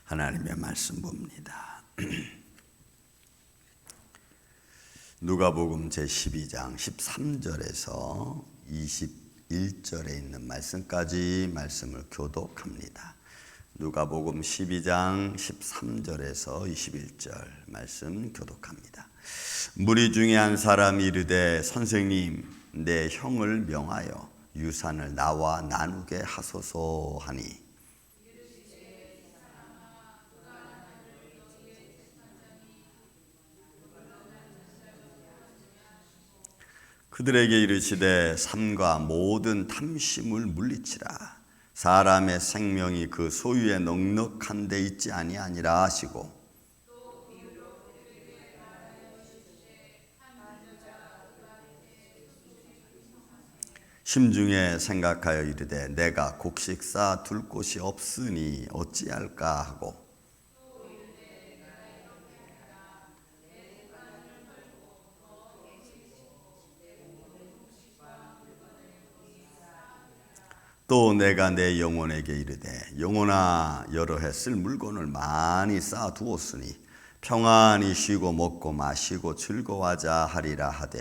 하나님의 말씀 봅니다. 누가복음 제12장 13절에서 21절에 있는 말씀까지 말씀을 교독합니다. 누가복음 12장 13절에서 21절 말씀 교독합니다. 무리 중에 한 사람이 이르되 선생님 내 형을 명하여 유산을 나와 나누게 하소서 하니 그들에게 이르시되 삼가 모든 탐심을 물리치라. 사람의 생명이 그 소유에 넉넉한 데 있지 아니하니라 하시고 심중에 생각하여 이르되 내가 곡식 쌓아 둘 곳이 없으니 어찌할까 하고 또 내가 내 영혼에게 이르되 영혼아 여러 해 쓸 물건을 많이 쌓아 두었으니 평안히 쉬고 먹고 마시고 즐거워하자 하리라 하되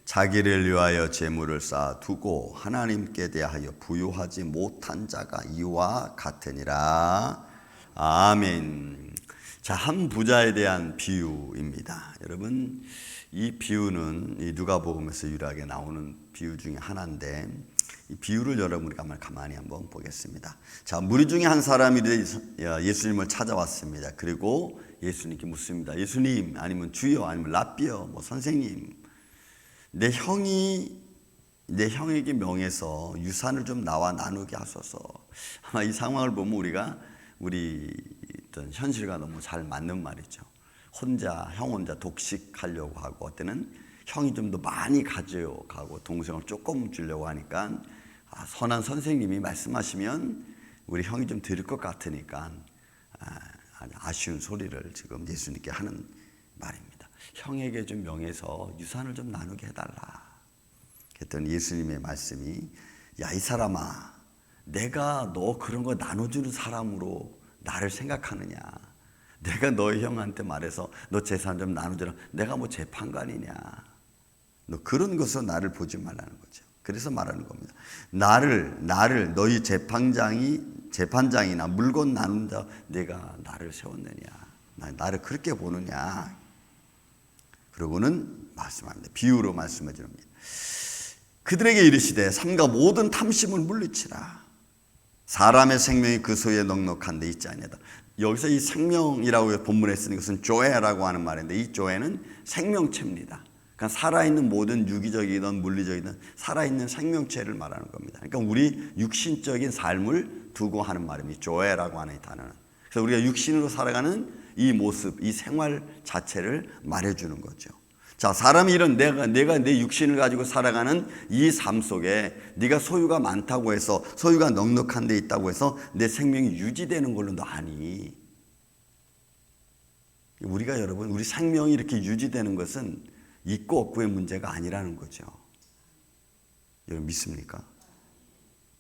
자기를 위하여 재물을 쌓아 두고 하나님께 대하여 부요하지 못한 자가 이와 같으니라. 아멘. 자, 한 부자에 대한 비유입니다. 여러분, 이 비유는 이 누가복음에서 유일하게 나오는 비유 중에 하나인데 이 비유를 여러분이 가만히 한번 보겠습니다. 자, 무리 중에 한 사람이 예수님을 찾아왔습니다. 그리고 예수님께 묻습니다. 예수님, 아니면 주여, 아니면 랍비여, 뭐 선생님, 내 형에게 명해서 유산을 좀 나와 나누게 하소서. 아마 이 상황을 보면 우리 어떤 현실과 너무 잘 맞는 말이죠. 형 혼자 독식하려고 하고 어때는 형이 좀 더 많이 가져가고 동생을 조금 주려고 하니까 선한 선생님이 말씀하시면 우리 형이 좀 들을 것 같으니까 아쉬운 소리를 지금 예수님께 하는 말입니다. 형에게 좀 명해서 유산을 좀 나누게 해달라. 그랬더니 예수님의 말씀이 야, 이 사람아, 내가 너 그런 거 나눠주는 사람으로 나를 생각하느냐? 내가 너희 형한테 말해서 너 재산 좀 나눠주라. 내가 뭐 재판관이냐? 너 그런 것으로 나를 보지 말라는 거죠. 그래서 말하는 겁니다. 나를 너희 재판장이나 물건 나눈 자 내가 나를 세웠느냐? 나를 그렇게 보느냐? 그러고는 말씀합니다. 비유로 말씀해 줍니다. 그들에게 이르시되 삼가 모든 탐심을 물리치라. 사람의 생명이 그 소유에 넉넉한 데 있지 아니하다. 여기서 이 생명이라고 본문에 쓰는 것은 조에라고 하는 말인데 이 조에는 생명체입니다. 그러니까 살아있는 모든 유기적이든 물리적이든 살아있는 생명체를 말하는 겁니다. 그러니까 우리 육신적인 삶을 두고 하는 말입니다. 조에라고 하는 이 단어는. 그래서 우리가 육신으로 살아가는 이 모습, 이 생활 자체를 말해주는 거죠. 자, 사람이 이런 내가 내 육신을 가지고 살아가는 이 삶 속에 네가 소유가 많다고 해서 소유가 넉넉한 데 있다고 해서 내 생명이 유지되는 걸로 너 아니. 여러분 우리 생명이 이렇게 유지되는 것은 있고 없고의 문제가 아니라는 거죠. 여러분 믿습니까?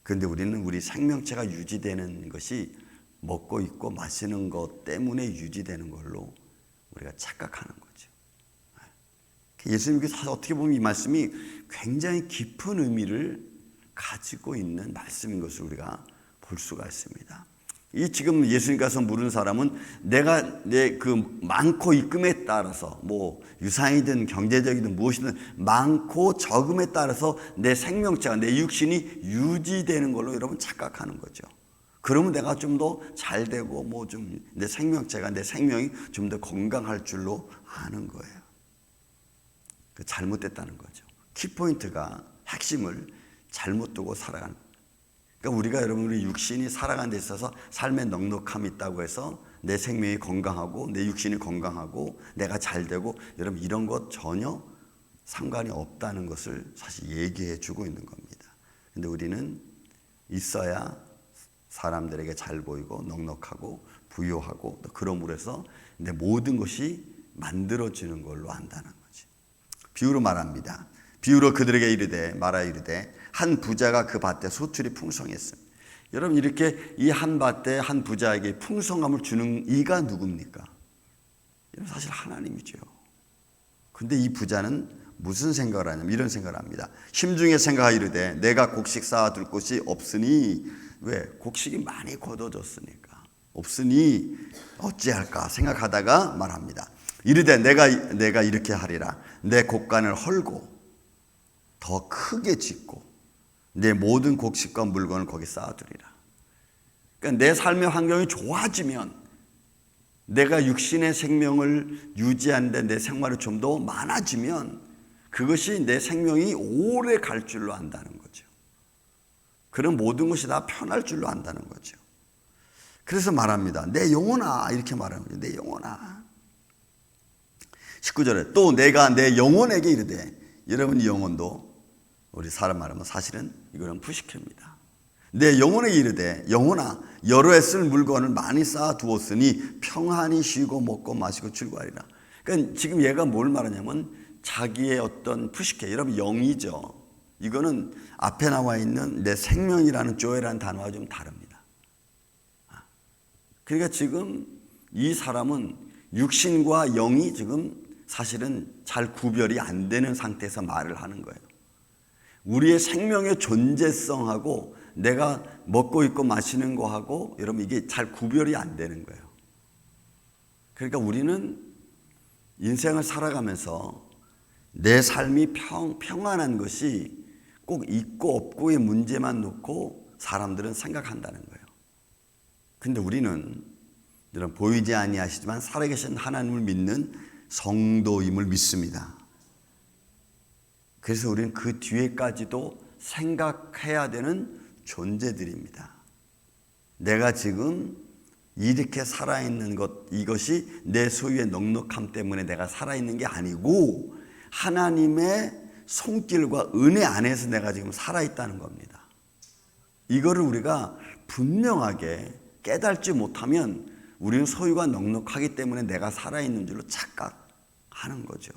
그런데 우리는 우리 생명체가 유지되는 것이 먹고 있고 마시는 것 때문에 유지되는 걸로 우리가 착각하는 거죠. 예수님께서 어떻게 보면 이 말씀이 굉장히 깊은 의미를 가지고 있는 말씀인 것을 우리가 볼 수가 있습니다. 이 지금 예수님께서 물은 사람은 내가 내 그 많고 있음에 따라서 뭐 유산이든 경제적이든 무엇이든 많고 적음에 따라서 내 생명체가 내 육신이 유지되는 걸로 여러분 착각하는 거죠. 그러면 내가 좀 더 잘 되고 뭐 좀 내 생명이 좀 더 건강할 줄로 아는 거예요. 잘못됐다는 거죠. 키포인트가 핵심을 잘못 두고 살아가는. 그러니까 우리 육신이 살아가는 데 있어서 삶의 넉넉함이 있다고 해서 내 생명이 건강하고 내 육신이 건강하고 내가 잘 되고 여러분 이런 것 전혀 상관이 없다는 것을 사실 얘기해 주고 있는 겁니다. 근데 우리는 있어야 사람들에게 잘 보이고 넉넉하고 부유하고 또 그러므로 해서 내 모든 것이 만들어지는 걸로 안다는 거지. 비유로 말합니다. 비유로 그들에게 말하여 이르되 한 부자가 그 밭에 소출이 풍성했습니다. 여러분, 이렇게 이 한 밭에 한 부자에게 풍성함을 주는 이가 누굽니까? 사실 하나님이죠. 근데 이 부자는 무슨 생각을 하냐면 이런 생각을 합니다. 심중에 생각하여 이르되 내가 곡식 쌓아둘 곳이 없으니, 왜? 곡식이 많이 걷어졌으니까 없으니 어찌할까 생각하다가 말합니다. 이르되 내가 이렇게 하리라. 내 곡간을 헐고 더 크게 짓고 내 모든 곡식과 물건을 거기 쌓아두리라. 그러니까 내 삶의 환경이 좋아지면, 내가 육신의 생명을 유지하는데 내 생활이 좀 더 많아지면 그것이 내 생명이 오래 갈 줄로 안다는 거죠. 그런 모든 것이 다 편할 줄로 안다는 거죠. 그래서 말합니다. 내 영혼아, 이렇게 말하는 거죠. 내 영혼아. 19절에 또 내가 내 영혼에게 이르되, 여러분 이 영혼도 우리 사람 말하면 사실은 이거는 푸시케입니다. 내 영혼에게 이르되 영혼아 여러 해 쓸 물건을 많이 쌓아 두었으니 평안히 쉬고 먹고 마시고 즐거워하리라. 그러니까 지금 얘가 뭘 말하냐면 자기의 어떤 푸시케, 여러분 영이죠. 이거는 앞에 나와 있는 내 생명이라는 조에라는 단어와 좀 다릅니다. 그러니까 지금 이 사람은 육신과 영이 지금 사실은 잘 구별이 안 되는 상태에서 말을 하는 거예요. 우리의 생명의 존재성하고 내가 먹고 있고 마시는 거하고 여러분 이게 잘 구별이 안 되는 거예요. 그러니까 우리는 인생을 살아가면서 내 삶이 평안한 것이 꼭 있고 없고의 문제만 놓고 사람들은 생각한다는 거예요. 근데 우리는 여러분 보이지 아니하시지만 살아계신 하나님을 믿는 성도임을 믿습니다. 그래서 우리는 그 뒤에까지도 생각해야 되는 존재들입니다. 내가 지금 이렇게 살아있는 것, 이것이 내 소유의 넉넉함 때문에 내가 살아있는 게 아니고 하나님의 손길과 은혜 안에서 내가 지금 살아있다는 겁니다. 이거를 우리가 분명하게 깨닫지 못하면 우리는 소유가 넉넉하기 때문에 내가 살아있는 줄로 착각하는 거죠.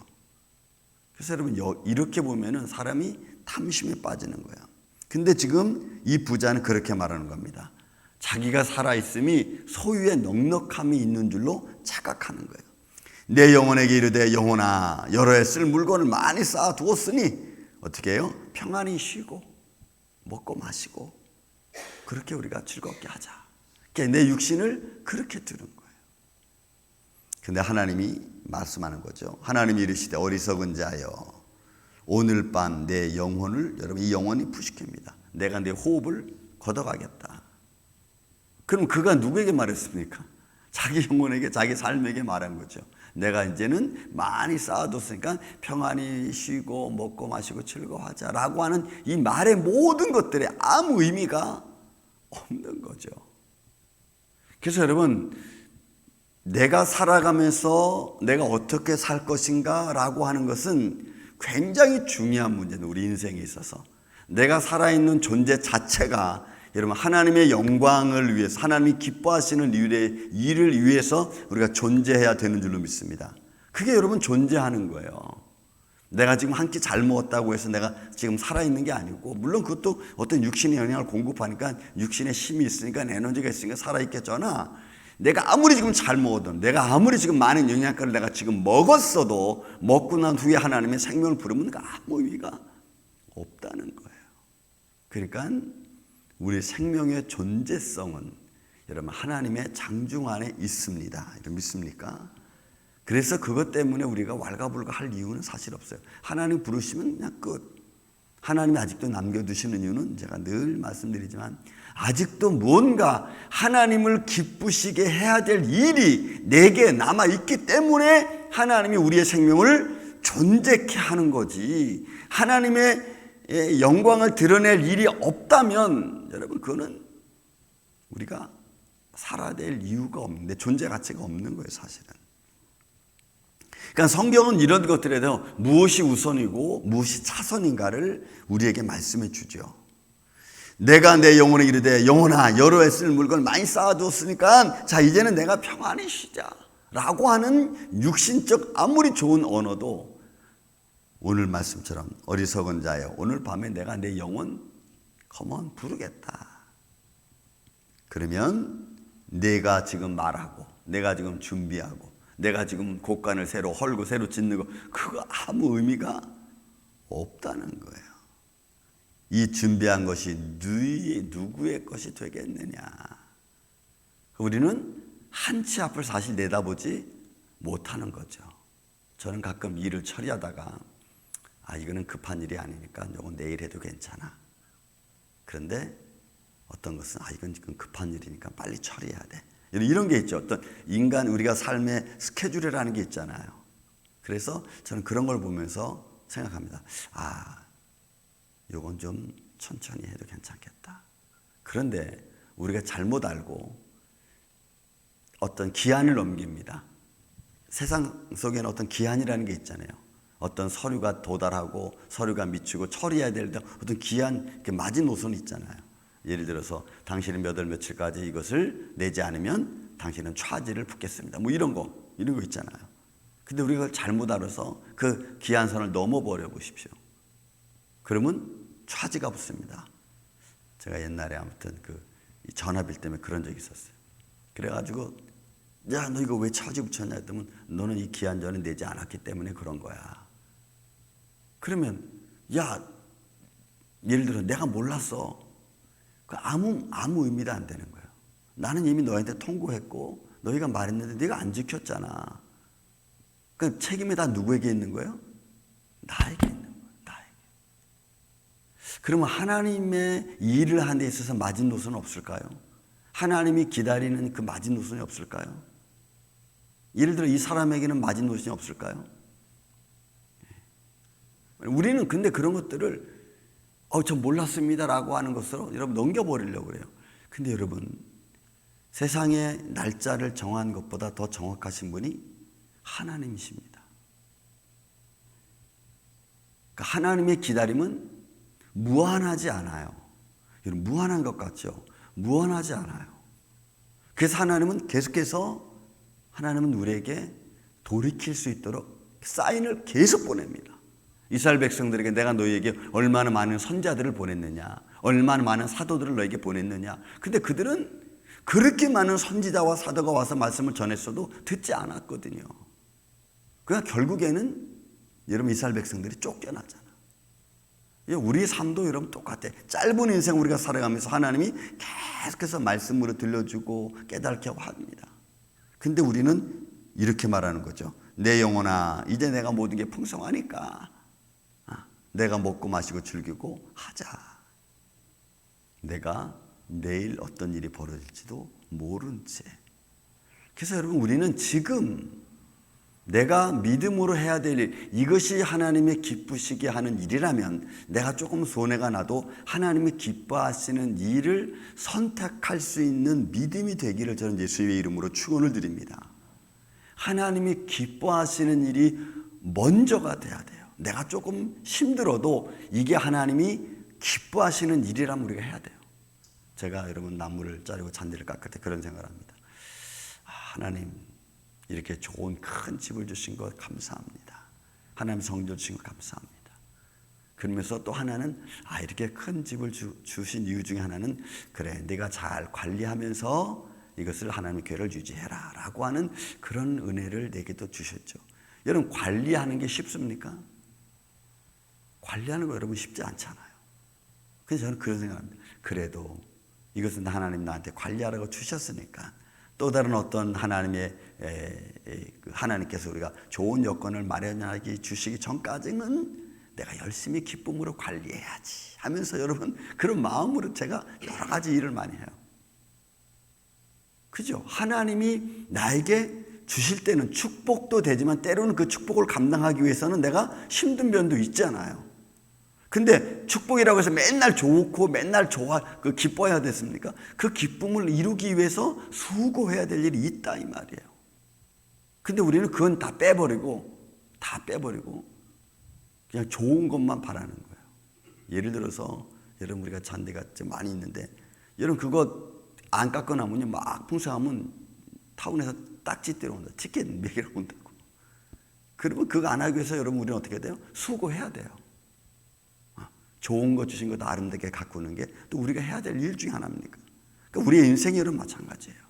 그래서 여러분 이렇게 보면은 사람이 탐심에 빠지는 거야. 근데 지금 이 부자는 그렇게 말하는 겁니다. 자기가 살아있음이 소유의 넉넉함이 있는 줄로 착각하는 거예요. 내 영혼에게 이르되 영혼아 여러 해 쓸 물건을 많이 쌓아 두었으니 어떻게 해요? 평안히 쉬고 먹고 마시고 그렇게 우리가 즐겁게 하자. 그러니까 내 육신을 그렇게 두는 거예요. 근데 하나님이 말씀하는 거죠. 하나님이 이르시되 어리석은 자여 오늘 밤 내 영혼을, 여러분 이 영혼이 푸시케입니다. 내가 내 호흡을 걷어가겠다. 그럼 그가 누구에게 말했습니까? 자기 영혼에게, 자기 삶에게 말한 거죠. 내가 이제는 많이 쌓아뒀으니까 평안히 쉬고 먹고 마시고 즐거워하자라고 하는 이 말의 모든 것들에 아무 의미가 없는 거죠. 그래서 여러분 내가 살아가면서 내가 어떻게 살 것인가 라고 하는 것은 굉장히 중요한 문제는 우리 인생에 있어서 내가 살아있는 존재 자체가 여러분 하나님의 영광을 위해서 하나님이 기뻐하시는 일을 위해서 우리가 존재해야 되는 줄로 믿습니다. 그게 여러분 존재하는 거예요. 내가 지금 한 끼 잘 먹었다고 해서 내가 지금 살아있는 게 아니고 물론 그것도 어떤 육신의 영향을 공급하니까 육신의 힘이 있으니까 에너지가 있으니까 살아있겠잖아. 내가 아무리 지금 잘 먹어도 내가 아무리 지금 많은 영양가를 내가 지금 먹었어도 먹고 난 후에 하나님의 생명을 부르면 아무 의미가 없다는 거예요. 그러니까 우리 생명의 존재성은 여러분 하나님의 장중 안에 있습니다. 이렇게 믿습니까? 그래서 그것 때문에 우리가 왈가불가 할 이유는 사실 없어요. 하나님 부르시면 그냥 끝. 하나님이 아직도 남겨두시는 이유는 제가 늘 말씀드리지만 아직도 뭔가 하나님을 기쁘시게 해야 될 일이 내게 남아있기 때문에 하나님이 우리의 생명을 존재케 하는 거지. 하나님의 영광을 드러낼 일이 없다면 여러분 그거는 우리가 살아야 될 이유가 없는데 존재 가치가 없는 거예요 사실은. 그러니까 성경은 이런 것들에 대해서 무엇이 우선이고 무엇이 차선인가를 우리에게 말씀해 주죠. 내가 내 영혼에 이르되 영혼아 여러 해 쓸 물건을 많이 쌓아두었으니까 자 이제는 내가 평안히 쉬자 라고 하는 육신적 아무리 좋은 언어도 오늘 말씀처럼 어리석은 자여 오늘 밤에 내가 내 영혼 컴온 부르겠다. 그러면 내가 지금 말하고 내가 지금 준비하고 내가 지금 곡간을 새로 헐고 새로 짓는 거 그거 아무 의미가 없다는 거예요. 이 준비한 것이 누구의 것이 되겠느냐. 우리는 한치 앞을 사실 내다보지 못하는 거죠. 저는 가끔 일을 처리하다가 이거는 급한 일이 아니니까 이건 내일 해도 괜찮아. 그런데 어떤 것은 이건 지금 급한 일이니까 빨리 처리해야 돼. 이런 게 있죠. 어떤 인간 우리가 삶의 스케줄이라는 게 있잖아요. 그래서 저는 그런 걸 보면서 생각합니다. 이건 좀 천천히 해도 괜찮겠다. 그런데 우리가 잘못 알고 어떤 기한을 넘깁니다. 세상 속에는 어떤 기한이라는 게 있잖아요. 어떤 서류가 도달하고 서류가 미치고 처리해야 될 어떤 기한, 마지노선이 있잖아요. 예를 들어서 당신은 몇 월 며칠까지 이것을 내지 않으면 당신은 차지를 붙겠습니다. 뭐 이런 거 있잖아요. 근데 우리가 그걸 잘못 알아서 그 기한선을 넘어버려 보십시오. 그러면 차지가 붙습니다. 제가 옛날에 아무튼 이 전화빌 때문에 그런 적이 있었어요. 그래가지고 야, 너 이거 왜 차지 붙였냐 했더니 너는 이 기한 전에 내지 않았기 때문에 그런 거야. 그러면 야, 예를 들어 내가 몰랐어. 아무 의미도 안 되는 거예요. 나는 이미 너희한테 통고했고 너희가 말했는데 네가 안 지켰잖아. 그 책임이 다 누구에게 있는 거예요? 나에게 있는 거예요. 나에게. 그러면 하나님의 일을 하는 데 있어서 마지노선은 없을까요? 하나님이 기다리는 그 마지노선이 없을까요? 예를 들어 이 사람에게는 마지노선이 없을까요? 우리는 근데 그런 것들을 저 몰랐습니다라고 하는 것으로 여러분 넘겨버리려고 그래요. 근데 여러분 세상의 날짜를 정한 것보다 더 정확하신 분이 하나님이십니다. 그러니까 하나님의 기다림은 무한하지 않아요. 여러분 무한한 것 같죠? 무한하지 않아요. 그래서 하나님은 우리에게 돌이킬 수 있도록 사인을 계속 보냅니다. 이스라엘 백성들에게 내가 너희에게 얼마나 많은 선자들을 보냈느냐, 얼마나 많은 사도들을 너에게 보냈느냐. 근데 그들은 그렇게 많은 선지자와 사도가 와서 말씀을 전했어도 듣지 않았거든요. 그러니까 결국에는 여러분 이스라엘 백성들이 쫓겨나잖아. 우리 삶도 여러분 똑같아. 짧은 인생 우리가 살아가면서 하나님이 계속해서 말씀으로 들려주고 깨닫게 합니다. 근데 우리는 이렇게 말하는 거죠. 내 영혼아, 이제 내가 모든 게 풍성하니까 내가 먹고 마시고 즐기고 하자. 내가 내일 어떤 일이 벌어질지도 모른 채. 그래서 여러분 우리는 지금 내가 믿음으로 해야 될 일, 이것이 하나님의 기쁘시게 하는 일이라면 내가 조금 손해가 나도 하나님이 기뻐하시는 일을 선택할 수 있는 믿음이 되기를 저는 예수님의 이름으로 축원을 드립니다. 하나님이 기뻐하시는 일이 먼저가 돼야 돼요. 내가 조금 힘들어도 이게 하나님이 기뻐하시는 일이라면 우리가 해야 돼요. 제가 여러분 나무를 자르고 잔디를 깎을 때 그런 생각을 합니다. 하나님 이렇게 좋은 큰 집을 주신 것 감사합니다. 하나님 성전 주신 것 감사합니다. 그러면서 또 하나는 이렇게 큰 집을 주신 이유 중에 하나는 그래 네가 잘 관리하면서 이것을 하나님의 교회를 유지해라 라고 하는 그런 은혜를 내게도 주셨죠. 여러분 관리하는 게 쉽습니까? 관리하는 거 여러분 쉽지 않잖아요. 그래서 저는 그런 생각합니다. 그래도 이것은 하나님 나한테 관리하라고 주셨으니까 또 다른 어떤 하나님께서 우리가 좋은 여건을 마련하기 주시기 전까지는 내가 열심히 기쁨으로 관리해야지 하면서 여러분 그런 마음으로 제가 여러 가지 일을 많이 해요. 그죠? 하나님이 나에게 주실 때는 축복도 되지만 때로는 그 축복을 감당하기 위해서는 내가 힘든 면도 있잖아요. 근데 축복이라고 해서 맨날 좋고 맨날 기뻐해야 됐습니까? 그 기쁨을 이루기 위해서 수고해야 될 일이 있다 이 말이에요. 근데 우리는 그건 다 빼버리고 그냥 좋은 것만 바라는 거예요. 예를 들어서 여러분 우리가 잔디가 좀 많이 있는데 여러분 그거 안 깎아놓으면 막 풍성하면 타운에서 딱지 떼러 온다. 티켓 매기러 온다고. 그러면 그거 안 하기 위해서 여러분 우리는 어떻게 돼요? 수고해야 돼요. 좋은 거 주신 것도 아름답게 가꾸는 게 또 우리가 해야 될 일 중에 하나입니까? 그러니까 우리의 인생이 여러분 마찬가지예요.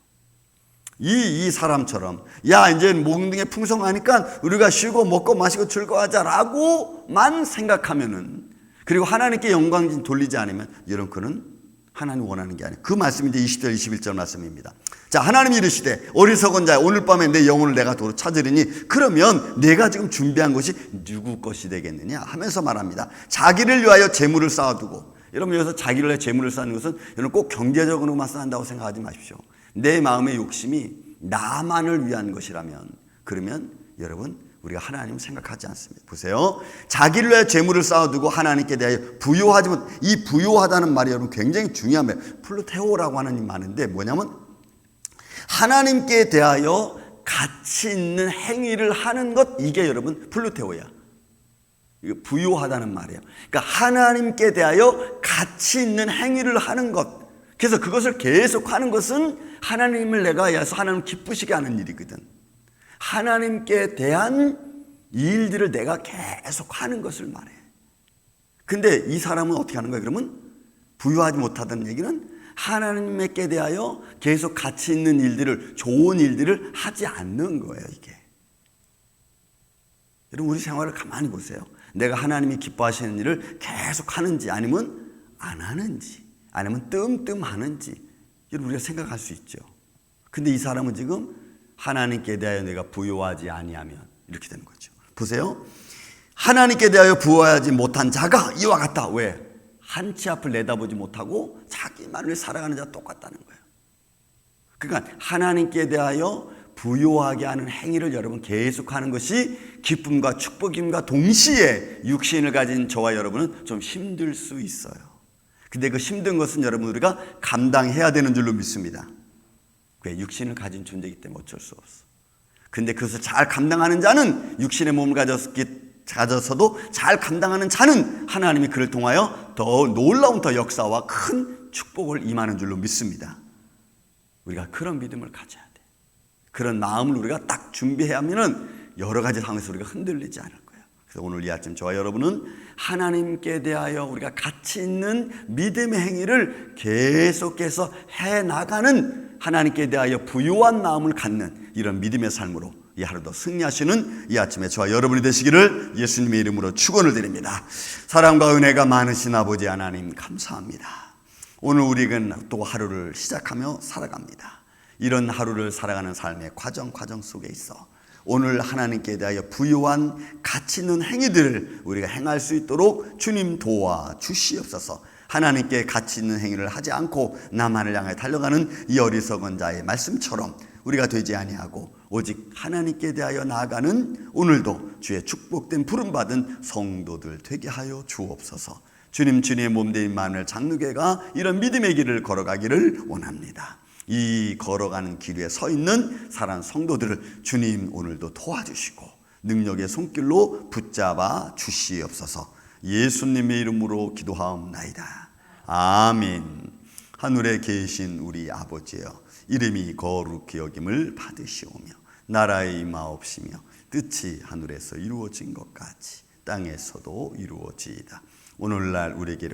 이 사람처럼 야 이제 모든 게 풍성하니까 우리가 쉬고 먹고 마시고 즐거워하자라고만 생각하면은, 그리고 하나님께 영광 돌리지 않으면 여러분 그는 하나님 원하는 게 아니에요. 그 말씀이 이제 20절 21절 말씀입니다. 자, 하나님이 이르시되 어리석은 자야 오늘 밤에 내 영혼을 내가 도로 찾으리니 그러면 내가 지금 준비한 것이 누구 것이 되겠느냐 하면서 말합니다. 자기를 위하여 재물을 쌓아두고, 여러분 여기서 자기를 위하여 재물을 쌓는 것은 여러분 꼭 경제적으로만 쌓는다고 생각하지 마십시오. 내 마음의 욕심이 나만을 위한 것이라면 그러면 여러분 우리가 하나님 생각하지 않습니다. 보세요. 자기를 위하여 재물을 쌓아두고 하나님께 대하여 부요하지 못. 이 부요하다는 말이 여러분 굉장히 중요한 말이에요. 플루테오라고 하는 이 말인데 뭐냐면 하나님께 대하여 가치 있는 행위를 하는 것, 이게 여러분 플루테오야. 이거 부요하다는 말이에요. 그러니까 하나님께 대하여 가치 있는 행위를 하는 것. 그래서 그것을 계속 하는 것은 하나님을 내가 위해서 하나님 기쁘시게 하는 일이거든. 하나님께 대한 일들을 내가 계속 하는 것을 말해. 근데 이 사람은 어떻게 하는 거예요? 그러면 부유하지 못하다는 얘기는 하나님께 대하여 계속 가치 있는 일들을, 좋은 일들을 하지 않는 거예요, 이게. 여러분 우리 생활을 가만히 보세요. 내가 하나님이 기뻐하시는 일을 계속 하는지 아니면 안 하는지, 아니면 뜸뜸하는지 여러분 우리가 생각할 수 있죠. 근데 이 사람은 지금 하나님께 대하여 내가 부요하지 아니하면 이렇게 되는 거죠. 보세요. 하나님께 대하여 부요하지 못한 자가 이와 같다. 왜? 한치 앞을 내다보지 못하고 자기만을 살아가는 자와 똑같다는 거예요. 그러니까 하나님께 대하여 부요하게 하는 행위를 여러분 계속하는 것이 기쁨과 축복임과 동시에 육신을 가진 저와 여러분은 좀 힘들 수 있어요. 근데 그 힘든 것은 여러분 우리가 감당해야 되는 줄로 믿습니다. 왜? 육신을 가진 존재이기 때문에 어쩔 수 없어. 근데 그것을 잘 감당하는 자는, 육신의 몸을 가져서도 잘 감당하는 자는 하나님이 그를 통하여 더 놀라운 더 역사와 큰 축복을 임하는 줄로 믿습니다. 우리가 그런 믿음을 가져야 돼. 그런 마음을 우리가 딱 준비해야 하면은 여러 가지 상황에서 우리가 흔들리지 않을 거예요. 그래서 오늘 이 아침 저와 여러분은 하나님께 대하여 우리가 가치 있는 믿음의 행위를 계속해서 해나가는, 하나님께 대하여 부요한 마음을 갖는 이런 믿음의 삶으로 이 하루도 승리하시는 이 아침에 저와 여러분이 되시기를 예수님의 이름으로 축원을 드립니다. 사랑과 은혜가 많으신 아버지 하나님 감사합니다. 오늘 우리는 또 하루를 시작하며 살아갑니다. 이런 하루를 살아가는 삶의 과정 속에 있어 오늘 하나님께 대하여 부요한 가치 있는 행위들을 우리가 행할 수 있도록 주님 도와주시옵소서. 하나님께 가치 있는 행위를 하지 않고 나만을 향해 달려가는 이 어리석은 자의 말씀처럼 우리가 되지 아니하고 오직 하나님께 대하여 나아가는 오늘도 주의 축복된 부름받은 성도들 되게 하여 주옵소서. 주님의 몸된 만을 장로교회가 이런 믿음의 길을 걸어가기를 원합니다. 이 걸어가는 길 위에 서 있는 사랑하는 성도들을 주님 오늘도 도와주시고 능력의 손길로 붙잡아 주시옵소서. 예수님의 이름으로 기도하옵나이다. 아멘. 하늘에 계신 우리 아버지여, 이름이 거룩히 여김을 받으시오며 나라의 임하옵시며 뜻이 하늘에서 이루어진 것 같이 땅에서도 이루어지이다. 오늘날 우리에게